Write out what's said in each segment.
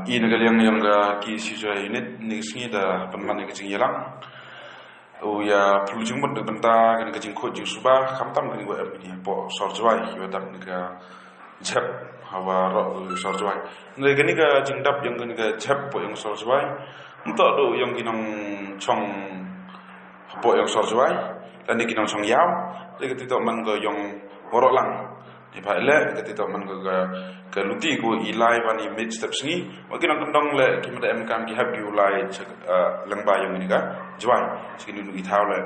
Ina yang ga ki si jo unit ni singi da penman ni kecing yelang o ya pelujung mut benta kan kecing ko ju suba kamtam ni wa ni po sor jwai yo dap ni ga jap hawa ro sor jwai ni ga ni ga jingdap yang ni ga jap po yang sor jwai untuk do yang kinong chong po yang sor jwai dan ni kinong chong yaw ni ga tito man ga yang worok lang di pale ga tito man ga luti ko ilai wani mid step singi makin ang kendong le kimada MKM ki happy ulai lengba yang ni ga jwai sini nu ithau le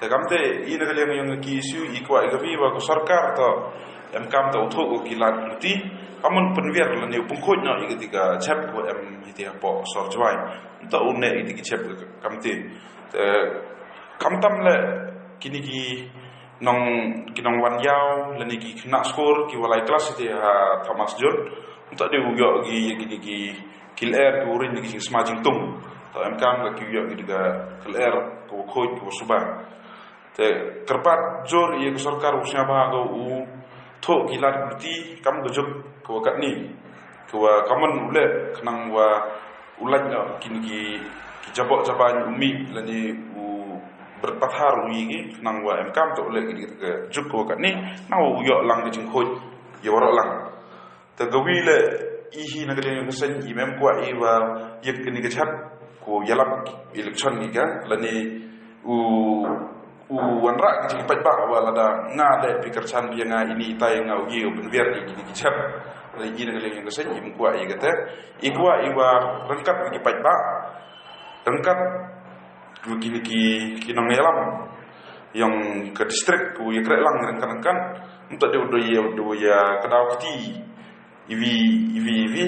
te kamte ina ga yang ki isu ikwa ga bi wa ko sarkar to MKM to utho ko kilat luti amun penwiar la ne pungkhoj na i ketika chap ko hitia po sor jwai to une i tiki chap kamte te kamtam le kini ki nong wan yau lani ki kena skor ki walai kelas itu Thomas John untuk dia uyo ki kiler ki urin ki smajing tung to MKM ki uyo ki ga kiler ko khoj ko suba te kerpat jor ye sarkar usnya ba go u tho kilat buti kam go jok ko kat ni ko kaman ule kenang wa ulanya kini ki jabok jaban umi lani berpathar uigi nang wa MKM to le gi ke jukko kat ni nau yo lang ke jing khoj yo ro lang te gawi le ihi na gele ngsen i mem kwa i wa yek ni ke chat ko yalap election ni ga lani u wanra ke jing pat ba wa la da nga de pikir chan bi nga ini tai nga ugi ben wer ni ki chat le gi na gele ngsen i mem kwa i ga te i kwa i wa rengkat ki pat ba rengkat begini ki nang yelam yang ke distrik ku ye krek lang kan untuk dia do ya kedau keti ivi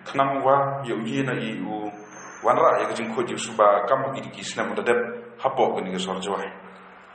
kenang wa yo ye na i wanra ya ke jingko ji suba kam ki snam dadap hapok ni ke sor jwai